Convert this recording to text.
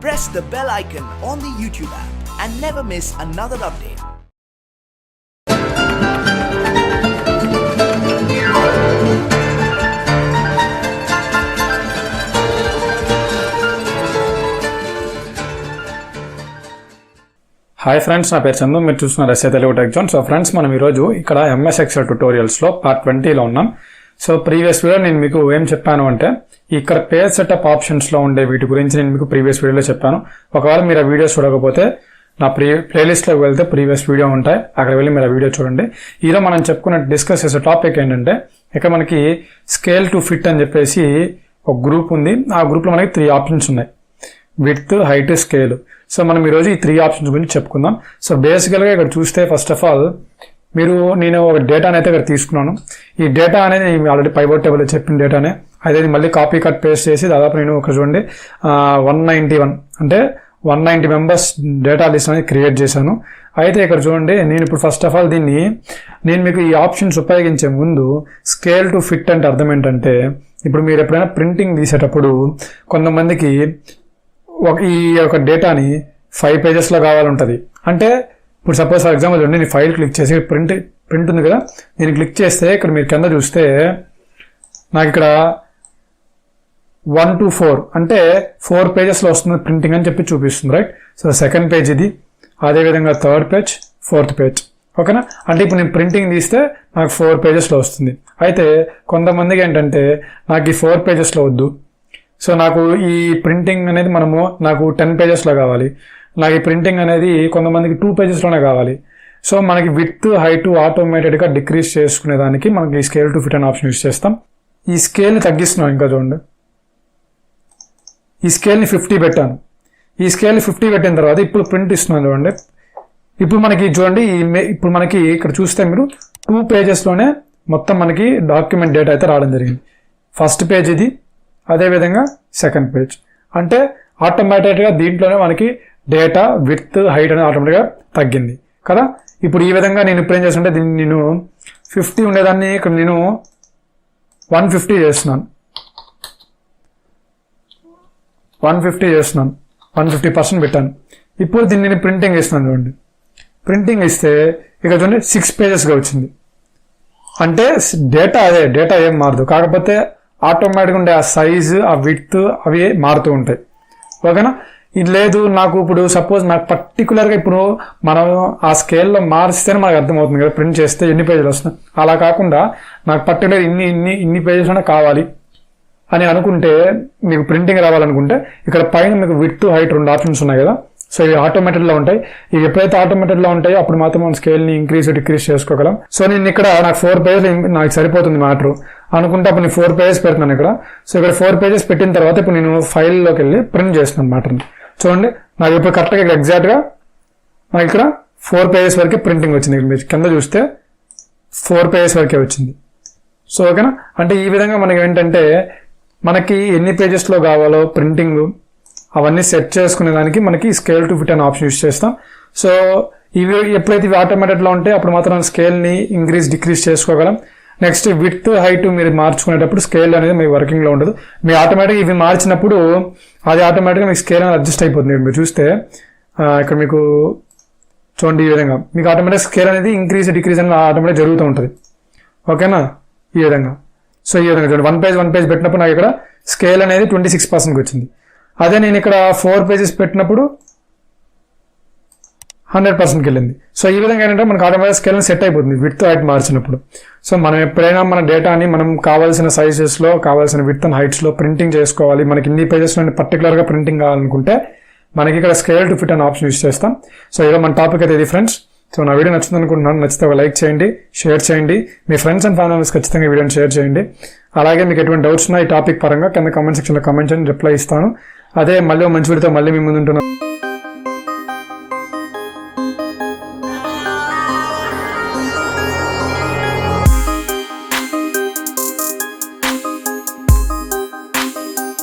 press the bell icon on the YouTube app and never miss another update. Hi friends, నా పేరు చందు. మీరు చూస్తున్నారు SA Telugu tech zone. So friends, మనం ఈరోజు ఇక్కడ ఎంఎస్ ఎక్సెల్ ట్యుటోరియల్స్లో పార్ట్ 20లో ఉన్నాం. సో ప్రీవియస్ వీడియో నేను మీకు ఏం చెప్పాను అంటే, ఇక్కడ పేజ్ సెటప్ ఆప్షన్స్లో ఉండే వీటి గురించి నేను మీకు ప్రీవియస్ వీడియోలో చెప్పాను. ఒకవేళ మీరు ఆ వీడియోస్ చూడకపోతే నా ప్లేలిస్ట్లోకి వెళ్తే ప్రీవియస్ వీడియో ఉంటాయి, అక్కడ వెళ్ళి మీరు ఆ వీడియో చూడండి. ఈరోజు మనం డిస్కస్ చేసే టాపిక్ ఏంటంటే, ఇక్కడ మనకి స్కేల్ టు ఫిట్ అని చెప్పేసి ఒక గ్రూప్ ఉంది. ఆ గ్రూప్లో మనకి 3 ఆప్షన్స్ ఉన్నాయి: విడ్త్, హైట్, స్కేల్. సో మనం ఈరోజు ఈ 3 ఆప్షన్స్ గురించి చెప్పుకుందాం. సో బేసికల్గా ఇక్కడ చూస్తే ఫస్ట్ ఆఫ్ ఆల్ నేను ఒక డేటాని అయితే ఇక్కడ తీసుకున్నాను. ఈ డేటా అనేది ఆల్రెడీ పైవట్ టేబుల్లో చెప్పిన డేటానే. అదే మళ్ళీ కాపీ కట్ పేస్ట్ చేసి దాదాపు నేను ఒక చూడండి 191 అంటే 190 మెంబర్స్ డేటా లిస్ట్ అనేది క్రియేట్ చేశాను. అయితే ఇక్కడ చూడండి, నేను ఇప్పుడు ఫస్ట్ ఆఫ్ ఆల్ నేను మీకు ఈ ఆప్షన్స్ ఉపయోగించే ముందు స్కేల్ టు ఫిట్ అంటే అర్థం ఏంటంటే, ఇప్పుడు మీరు ఎప్పుడైనా ప్రింటింగ్ తీసేటప్పుడు కొంతమందికి ఈ యొక్క డేటాని 5 పేజెస్లో కావాలంటుంది. అంటే ఇప్పుడు సపోజ్ ఫర్ ఎగ్జాంపుల్ చూడండి, నేను ఫైల్ క్లిక్ చేసి ప్రింట్ ఉంది కదా, నేను క్లిక్ చేస్తే ఇక్కడ మీరు కింద చూస్తే నాకు ఇక్కడ 1 to 4 అంటే 4 పేజెస్లో వస్తుంది ప్రింటింగ్ అని చెప్పి చూపిస్తుంది, రైట్? సో సెకండ్ పేజ్ ఇది, అదేవిధంగా థర్డ్ పేజ్, ఫోర్త్ పేజ్. ఓకేనా? అంటే ఇప్పుడు నేను ప్రింటింగ్ తీస్తే నాకు 4 పేజెస్లో వస్తుంది. అయితే కొంతమందికి ఏంటంటే నాకు ఈ 4 పేజెస్లో వద్దు, సో నాకు ఈ ప్రింటింగ్ అనేది నాకు 10 పేజెస్లో కావాలి. నాకు ఈ ప్రింటింగ్ అనేది కొంతమందికి 2 పేజెస్లోనే కావాలి. సో మనకి విడ్త్, హైట్ ఆటోమేటెడ్గా డిక్రీజ్ చేసుకునేదానికి మనకి ఈ స్కేల్ టు ఫిట్ అనే ఆప్షన్ యూస్ చేస్తాం. ఈ స్కేల్ని తగ్గిస్తున్నాం. ఇంకా చూడండి, ఈ స్కేల్ని 50 పెట్టాను. ఈ స్కేల్ని 50 పెట్టిన తర్వాత ఇప్పుడు ప్రింట్ ఇస్తున్నాను చూడండి. ఇప్పుడు మనకి చూడండి, ఇప్పుడు మనకి ఇక్కడ చూస్తే మీరు 2 పేజెస్లోనే మొత్తం మనకి డాక్యుమెంట్ డేటా అయితే రావడం జరిగింది. ఫస్ట్ పేజ్ ఇది, అదేవిధంగా సెకండ్ పేజ్. అంటే ఆటోమేటిక్గా దీంట్లోనే మనకి డేటా విడ్త్, హైట్ అనేది ఆటోమేటిక్గా తగ్గింది కదా. ఇప్పుడు ఈ విధంగా నేను ఇప్పుడు ఏం చేస్తుంటే, దీన్ని నేను 50 ఉండేదాన్ని ఇక్కడ నేను 150 చేస్తున్నాను. 150% పెట్టాను. ఇప్పుడు దీన్ని నేను ప్రింటింగ్ ఇస్తున్నాను చూడండి. ప్రింటింగ్ ఇస్తే ఇక్కడ చూడండి 6 పేజెస్గా వచ్చింది. అంటే డేటా ఏం మారదు, కాకపోతే ఆటోమేటిక్గా ఉండే ఆ సైజు, ఆ విడ్త్ అవి మారుతూ ఉంటాయి. ఓకేనా? ఇది లేదు, నాకు ఇప్పుడు సపోజ్ నాకు పర్టికులర్గా ఇప్పుడు మనం ఆ స్కేల్లో మార్చితేనే మనకు అర్థమవుతుంది కదా ప్రింట్ చేస్తే ఎన్ని పేజీలు వస్తున్నాయి. అలా కాకుండా నాకు పర్టికులర్ ఇన్ని పేజెస్లోనే కావాలి అని అనుకుంటే, మీకు ప్రింటింగ్ రావాలనుకుంటే ఇక్కడ పైన మీకు విడ్త్, హైట్ 2 ఆప్షన్స్ ఉన్నాయి కదా. సో ఇవి ఆటోమేటిక్లో ఉంటాయి. ఇవి ఎప్పుడైతే ఆటోమేటిక్లో ఉంటాయో అప్పుడు మాత్రం మనం స్కేల్ని ఇంక్రీజ్ డిక్రీజ్ చేసుకోగలం. సో నేను ఇక్కడ నాకు 4 పేజెస్ నాకు సరిపోతుంది మ్యాటర్ అనుకుంటే అప్పుడు నేను 4 పేజెస్ పెడుతున్నాను ఇక్కడ. సో ఇక్కడ 4 పేజెస్ పెట్టిన తర్వాత ఇప్పుడు నేను ఫైల్లోకి వెళ్ళి ప్రింట్ చేస్తున్నాను మ్యాటర్ని. చూడండి, నాకు ఇప్పుడు కరెక్ట్గా ఇక్కడ ఎగ్జాక్ట్గా నాకు ఇక్కడ 4 పేజెస్ వరకే ప్రింటింగ్ వచ్చింది. మీరు కింద చూస్తే 4 పేజెస్ వరకే వచ్చింది. సో ఓకేనా? అంటే ఈ విధంగా మనకి ఏంటంటే, మనకి ఎన్ని పేజెస్లో కావాలో ప్రింటింగ్ అవన్నీ సెట్ చేసుకునే దానికి మనకి స్కేల్ టు ఫిట్ అనే ఆప్షన్ యూస్ చేస్తాం. సో ఇవి ఎప్పుడైతే ఇవి ఆటోమేటిక్లో ఉంటే అప్పుడు మాత్రం స్కేల్ని ఇంక్రీజ్ డిక్రీజ్ చేసుకోగలం. నెక్స్ట్ విడ్త్, హైట్ మీరు మార్చుకునేటప్పుడు స్కేల్ అనేది మీకు వర్కింగ్లో ఉండదు. మీ ఆటోమేటిక్గా ఇవి మార్చినప్పుడు అది ఆటోమేటిక్గా మీకు స్కేల్ అనేది అడ్జస్ట్ అయిపోతుంది. మీరు చూస్తే ఇక్కడ మీకు చూడండి, ఈ విధంగా మీకు ఆటోమేటిక్ స్కేల్ అనేది ఇంక్రీజ్ డిక్రీజ్ అనేది ఆటోమేటిక్ జరుగుతూ ఉంటుంది. ఓకేనా? ఈ విధంగా. సో ఈ విధంగా చూడండి, 1 పేజ్ పెట్టినప్పుడు నాకు ఇక్కడ స్కేల్ అనేది 26% వచ్చింది. అదే నేను ఇక్కడ 4 పేజెస్ పెట్టినప్పుడు 100%కి వెళ్ళింది. సో ఈ విధంగా ఏంటంటే మనకు ఆటోమేటిక్ స్కేల్ సెట్ అయిపోతుంది విడ్త్, హైట్ మార్చినప్పుడు. సో మనం ఎప్పుడైనా మన డేటాని మనం కావాల్సిన సైజెస్లో, కావాల్సిన విడ్త్ అండ్ హైట్స్లో ప్రింటింగ్ చేసుకోవాలి, మనకి ఇన్ని పేజెస్లో పర్టికులర్గా ప్రింటింగ్ కావాలనుకుంటే మనకి ఇక్కడ స్కేల్ టు ఫిట్ అనే ఆప్షన్ యూస్ చేస్తాం. సో ఇక మన టాపిక్ అయితే ఇది ఫ్రెండ్స్. సో నా వీడియో నచ్చింది అనుకుంటున్నాను. నచ్చితే ఒక లైక్ చేయండి, షేర్ చేయండి, మీ ఫ్రెండ్స్ అండ్ ఫ్యామిలీ మెంబర్స్ ఖచ్చితంగా వీడియోని షేర్ చేయండి. అలాగే మీకు ఎటువంటి డౌట్స్ ఉన్నా ఈ టాపిక్ పరంగా కింద కామెంట్ సెక్షన్లో కామెంట్ చేయండి, రిప్లై ఇస్తాను. అదే మళ్ళీ మంచి వీడియోతో మళ్ళీ మీ ముందు ఉంటున్నాను.